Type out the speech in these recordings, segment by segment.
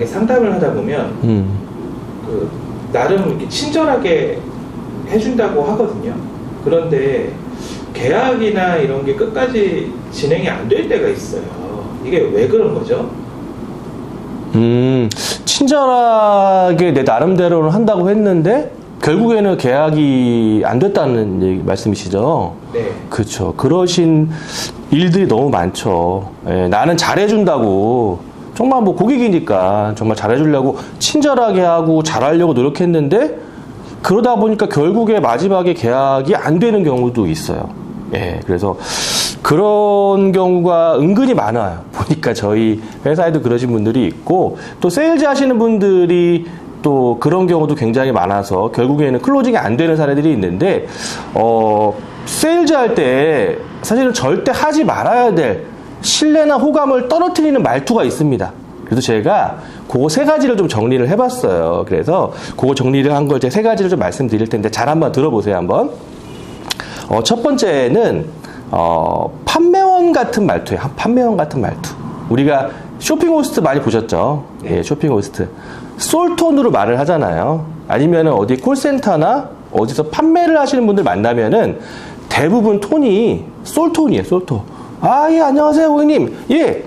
이렇게 상담을 하다 보면 그 나름 이렇게 친절하게 해준다고 하거든요. 그런데 계약이나 이런 게 끝까지 진행이 안 될 때가 있어요. 이게 왜 그런 거죠? 친절하게 내 나름대로는 한다고 했는데 결국에는 계약이 안 됐다는 말씀이시죠? 네. 그렇죠. 그러신 일들이 너무 많죠. 예, 나는 잘해준다고 정말 뭐 고객이니까 정말 잘해주려고 친절하게 하고 잘하려고 노력했는데 그러다 보니까 결국에 마지막에 계약이 안 되는 경우도 있어요. 예, 그래서 그런 경우가 은근히 많아요. 보니까 저희 회사에도 그러신 분들이 있고 또 세일즈 하시는 분들이 또 그런 경우도 굉장히 많아서 결국에는 클로징이 안 되는 사례들이 있는데 세일즈 할 때 사실은 절대 하지 말아야 될 신뢰나 호감을 떨어뜨리는 말투가 있습니다. 그래서 제가 그거 세 가지를 좀 정리를 해봤어요. 그래서 그거 정리를 한 걸 제 세 가지를 좀 말씀드릴 텐데 잘 한번 들어보세요. 한번. 첫 번째는 판매원 같은 말투예요. 판매원 같은 말투. 우리가 쇼핑 호스트 많이 보셨죠? 네. 예, 쇼핑 호스트. 솔톤으로 말을 하잖아요. 아니면 어디 콜센터나 어디서 판매를 하시는 분들 만나면은 대부분 톤이 솔톤이에요. 솔톤. 아, 예, 안녕하세요, 고객님. 예.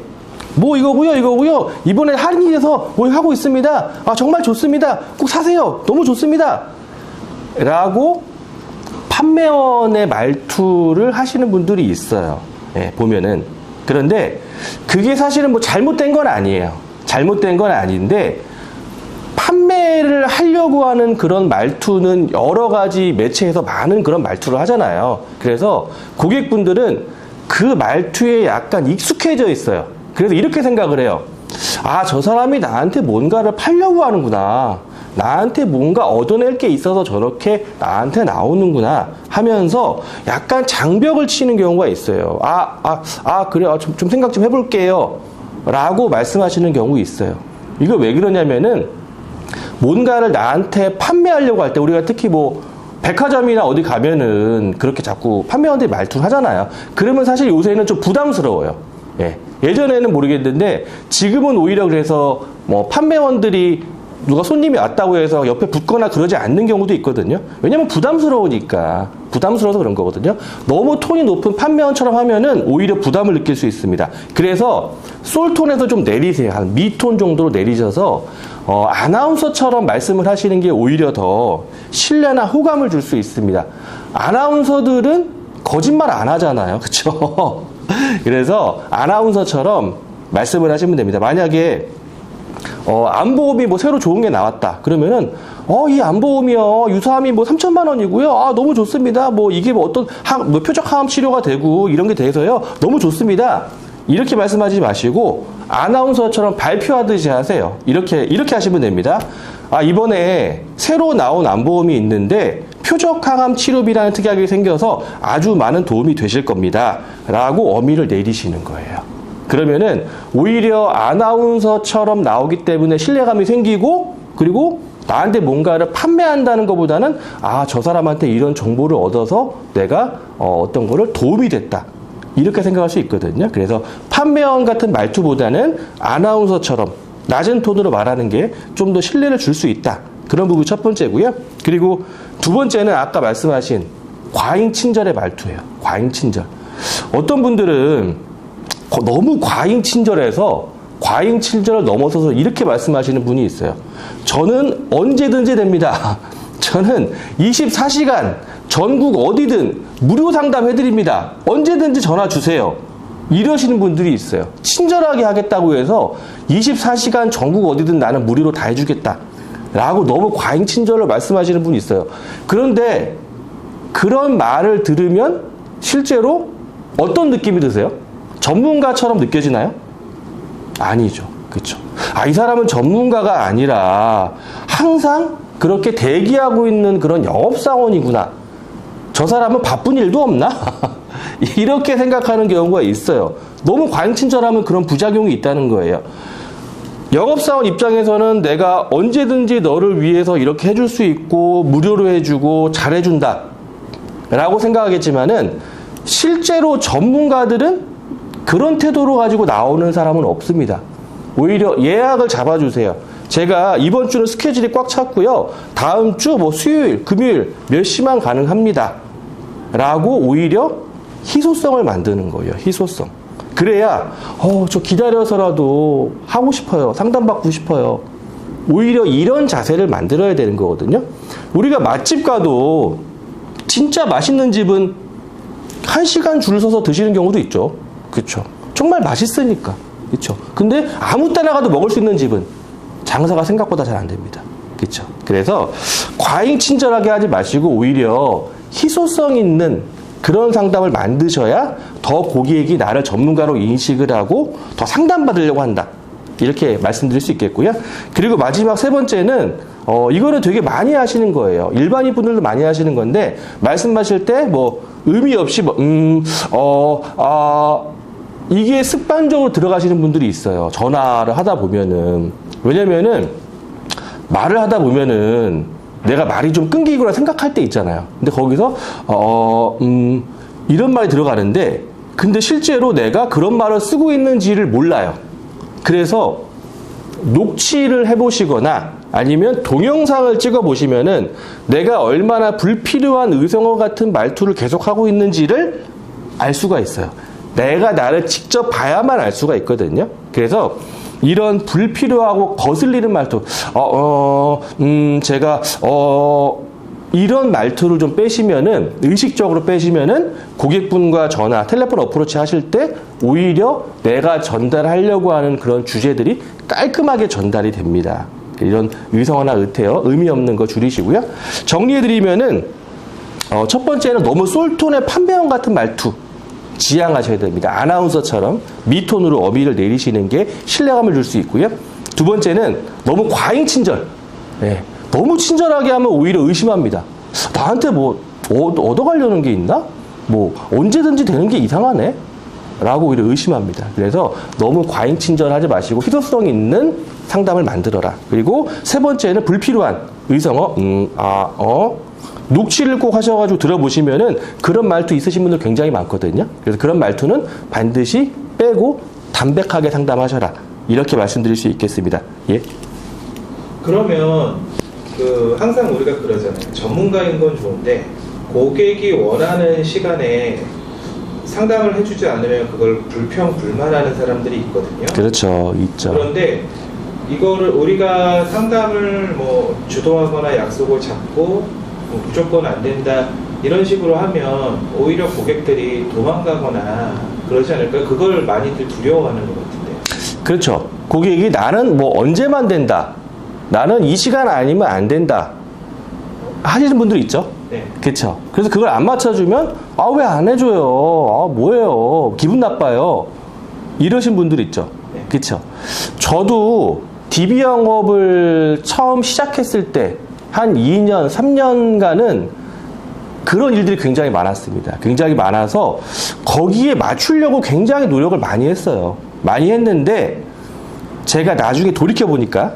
뭐 이거고요. 이번에 할인이 돼서 뭐 하고 있습니다. 아, 정말 좋습니다. 꼭 사세요. 너무 좋습니다. 라고 판매원의 말투를 하시는 분들이 있어요. 예, 보면은. 그런데 그게 사실은 뭐 잘못된 건 아니에요. 잘못된 건 아닌데 판매를 하려고 하는 그런 말투는 여러 가지 매체에서 많은 그런 말투를 하잖아요. 그래서 고객분들은 그 말투에 약간 익숙해져 있어요. 그래서 이렇게 생각을 해요. 아, 저 사람이 나한테 뭔가를 팔려고 하는구나. 나한테 뭔가 얻어낼 게 있어서 저렇게 나한테 나오는구나 하면서 약간 장벽을 치는 경우가 있어요. 그래요. 좀 생각 좀 해볼게요. 라고 말씀하시는 경우 있어요. 이거 왜 그러냐면은 뭔가를 나한테 판매하려고 할 때 우리가 특히 뭐 백화점이나 어디 가면은 그렇게 자꾸 판매원들이 말투를 하잖아요. 그러면 사실 요새는 좀 부담스러워요. 예. 예전에는 모르겠는데 지금은 오히려 그래서 뭐 판매원들이 누가 손님이 왔다고 해서 옆에 붙거나 그러지 않는 경우도 있거든요. 왜냐면 부담스러우니까. 부담스러워서 그런 거거든요. 너무 톤이 높은 판매원처럼 하면은 오히려 부담을 느낄 수 있습니다. 그래서 솔톤에서 좀 내리세요. 한 미톤 정도로 내리셔서 아나운서처럼 말씀을 하시는 게 오히려 더 신뢰나 호감을 줄 수 있습니다. 아나운서들은 거짓말 안 하잖아요. 그렇죠? 그래서 아나운서처럼 말씀을 하시면 됩니다. 만약에 안보험이 뭐 새로 좋은 게 나왔다. 그러면은 이 안보험이요. 유사함이 뭐 3천만 원이고요. 아, 너무 좋습니다. 뭐 이게 뭐 어떤 뭐 표적 항암 치료가 되고 이런 게 돼서요. 너무 좋습니다. 이렇게 말씀하지 마시고 아나운서처럼 발표하듯이 하세요. 이렇게 하시면 됩니다. 아, 이번에 새로 나온 안보험이 있는데 표적 항암 치료비라는 특약이 생겨서 아주 많은 도움이 되실 겁니다. 라고 어미를 내리시는 거예요. 그러면은 오히려 아나운서처럼 나오기 때문에 신뢰감이 생기고 그리고 나한테 뭔가를 판매한다는 것보다는 저 사람한테 이런 정보를 얻어서 내가 어떤 거를 도움이 됐다. 이렇게 생각할 수 있거든요. 그래서 판매원 같은 말투보다는 아나운서처럼 낮은 톤으로 말하는 게 좀 더 신뢰를 줄 수 있다. 그런 부분이 첫 번째고요. 그리고 두 번째는 아까 말씀하신 과잉 친절의 말투예요. 과잉 친절. 어떤 분들은 너무 과잉 친절해서 과잉 친절을 넘어서서 이렇게 말씀하시는 분이 있어요. 저는 언제든지 됩니다. 저는 24시간 전국 어디든 무료 상담해드립니다. 언제든지 전화 주세요. 이러시는 분들이 있어요. 친절하게 하겠다고 해서 24시간 전국 어디든 나는 무료로 다 해주겠다. 라고 너무 과잉 친절을 말씀하시는 분이 있어요. 그런데 그런 말을 들으면 실제로 어떤 느낌이 드세요? 전문가처럼 느껴지나요? 아니죠. 그렇죠. 이 사람은 전문가가 아니라 항상 그렇게 대기하고 있는 그런 영업사원이구나. 저 사람은 바쁜 일도 없나? 이렇게 생각하는 경우가 있어요. 너무 과잉 친절하면 그런 부작용이 있다는 거예요. 영업사원 입장에서는 내가 언제든지 너를 위해서 이렇게 해줄 수 있고 무료로 해주고 잘해준다 라고 생각하겠지만은 실제로 전문가들은 그런 태도로 가지고 나오는 사람은 없습니다. 오히려 예약을 잡아주세요. 제가 이번 주는 스케줄이 꽉 찼고요. 다음 주 뭐 수요일, 금요일 몇 시만 가능합니다. 라고 오히려 희소성을 만드는 거예요. 희소성. 그래야 저 기다려서라도 하고 싶어요. 상담받고 싶어요. 오히려 이런 자세를 만들어야 되는 거거든요. 우리가 맛집 가도 진짜 맛있는 집은 1시간 줄 서서 드시는 경우도 있죠. 그렇죠. 정말 맛있으니까. 그렇죠. 근데 아무 때나 가도 먹을 수 있는 집은 장사가 생각보다 잘 안 됩니다. 그렇죠. 그래서 과잉 친절하게 하지 마시고 오히려 희소성 있는 그런 상담을 만드셔야 더 고객이 나를 전문가로 인식을 하고 더 상담받으려고 한다. 이렇게 말씀드릴 수 있겠고요. 그리고 마지막 세 번째는 이거는 되게 많이 하시는 거예요. 일반인 분들도 많이 하시는 건데 말씀하실 때 뭐 의미 없이 이게 습관적으로 들어가시는 분들이 있어요. 전화를 하다 보면은. 왜냐면은 말을 하다 보면은 내가 말이 좀 끊기거나 생각할 때 있잖아요. 근데 거기서 이런 말이 들어가는데 근데 실제로 내가 그런 말을 쓰고 있는지를 몰라요. 그래서 녹취를 해보시거나 아니면 동영상을 찍어보시면은 내가 얼마나 불필요한 의성어 같은 말투를 계속하고 있는지를 알 수가 있어요. 내가 나를 직접 봐야만 알 수가 있거든요. 그래서 이런 불필요하고 거슬리는 말투, 제가, 이런 말투를 좀 빼시면은, 의식적으로 빼시면은, 고객분과 전화, 텔레폰 어프로치 하실 때, 오히려 내가 전달하려고 하는 그런 주제들이 깔끔하게 전달이 됩니다. 이런 의성어나 의태어, 의미 없는 거 줄이시고요. 정리해드리면은, 첫 번째는 너무 솔톤의 판매원 같은 말투. 지양하셔야 됩니다. 아나운서처럼 미톤으로 어미를 내리시는 게 신뢰감을 줄 수 있고요. 두 번째는 너무 과잉 친절. 너무 친절하게 하면 오히려 의심합니다. 나한테 뭐 얻어가려는 게 있나? 뭐 언제든지 되는 게 이상하네? 라고 오히려 의심합니다. 그래서 너무 과잉 친절하지 마시고 희소성 있는 상담을 만들어라. 그리고 세 번째는 불필요한 의성어, 녹취를 꼭 하셔가지고 들어보시면은 그런 말투 있으신 분들 굉장히 많거든요. 그래서 그런 말투는 반드시 빼고 담백하게 상담하셔라. 이렇게 말씀드릴 수 있겠습니다. 예. 그러면 항상 우리가 그러잖아요. 전문가인 건 좋은데 고객이 원하는 시간에 상담을 해주지 않으면 그걸 불평불만하는 사람들이 있거든요. 그렇죠, 있죠. 그런데 이거를 우리가 상담을 뭐 주도하거나 약속을 잡고 무조건 안 된다 이런 식으로 하면 오히려 고객들이 도망가거나 그러지 않을까요? 그걸 많이들 두려워하는 것 같은데. 그렇죠. 고객이 나는 뭐 언제만 된다. 나는 이 시간 아니면 안 된다. 하시는 분들 있죠? 네. 그렇죠. 그래서 그걸 안 맞춰주면 왜 안 해줘요? 뭐예요? 기분 나빠요. 이러신 분들 있죠? 네. 그렇죠. 저도 DB 영업을 처음 시작했을 때 한 2년, 3년간은 그런 일들이 굉장히 많았습니다. 굉장히 많아서 거기에 맞추려고 굉장히 노력을 많이 했어요. 많이 했는데 제가 나중에 돌이켜보니까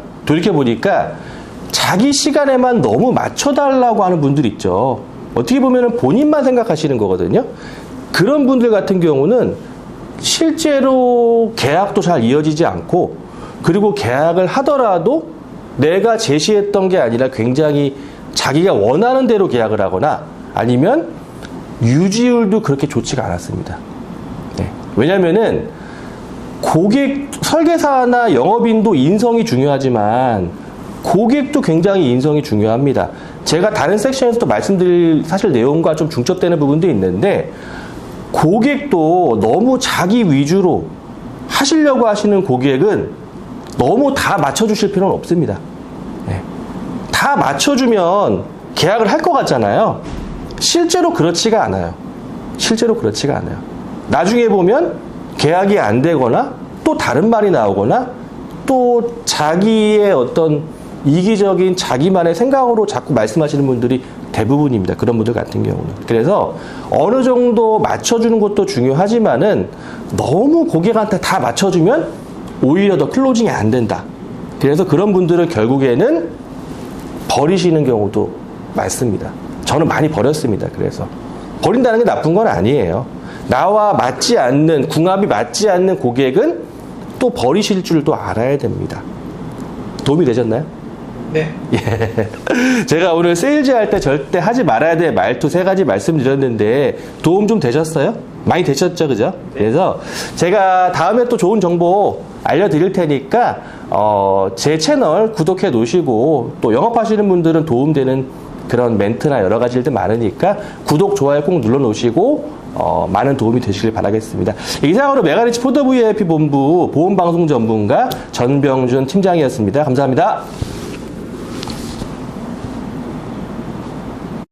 자기 시간에만 너무 맞춰달라고 하는 분들 있죠. 어떻게 보면 본인만 생각하시는 거거든요. 그런 분들 같은 경우는 실제로 계약도 잘 이어지지 않고 그리고 계약을 하더라도 내가 제시했던 게 아니라 굉장히 자기가 원하는 대로 계약을 하거나 아니면 유지율도 그렇게 좋지가 않았습니다. 네. 왜냐면은 고객, 설계사나 영업인도 인성이 중요하지만 고객도 굉장히 인성이 중요합니다. 제가 다른 섹션에서도 말씀드릴 사실 내용과 좀 중첩되는 부분도 있는데 고객도 너무 자기 위주로 하시려고 하시는 고객은 너무 다 맞춰주실 필요는 없습니다. 네. 다 맞춰주면 계약을 할 것 같잖아요. 실제로 그렇지가 않아요. 나중에 보면 계약이 안 되거나 또 다른 말이 나오거나 또 자기의 어떤 이기적인 자기만의 생각으로 자꾸 말씀하시는 분들이 대부분입니다. 그런 분들 같은 경우는. 그래서 어느 정도 맞춰주는 것도 중요하지만은 너무 고객한테 다 맞춰주면 오히려 더 클로징이 안 된다. 그래서 그런 분들은 결국에는 버리시는 경우도 많습니다. 저는 많이 버렸습니다. 그래서 버린다는 게 나쁜 건 아니에요. 나와 맞지 않는, 궁합이 맞지 않는 고객은 또 버리실 줄도 알아야 됩니다. 도움이 되셨나요? 네. 예. 제가 오늘 세일즈 할 때 절대 하지 말아야 될 말투 3가지 말씀드렸는데 도움 좀 되셨어요? 많이 되셨죠, 그죠? 그래서 제가 다음에 또 좋은 정보 알려드릴 테니까 제 채널 구독해 놓으시고 또 영업하시는 분들은 도움되는 그런 멘트나 여러 가지 일들 많으니까 구독, 좋아요 꼭 눌러 놓으시고 많은 도움이 되시길 바라겠습니다. 이상으로 메가리치 포더 VIP 본부 보험방송 전문가 전병준 팀장이었습니다. 감사합니다.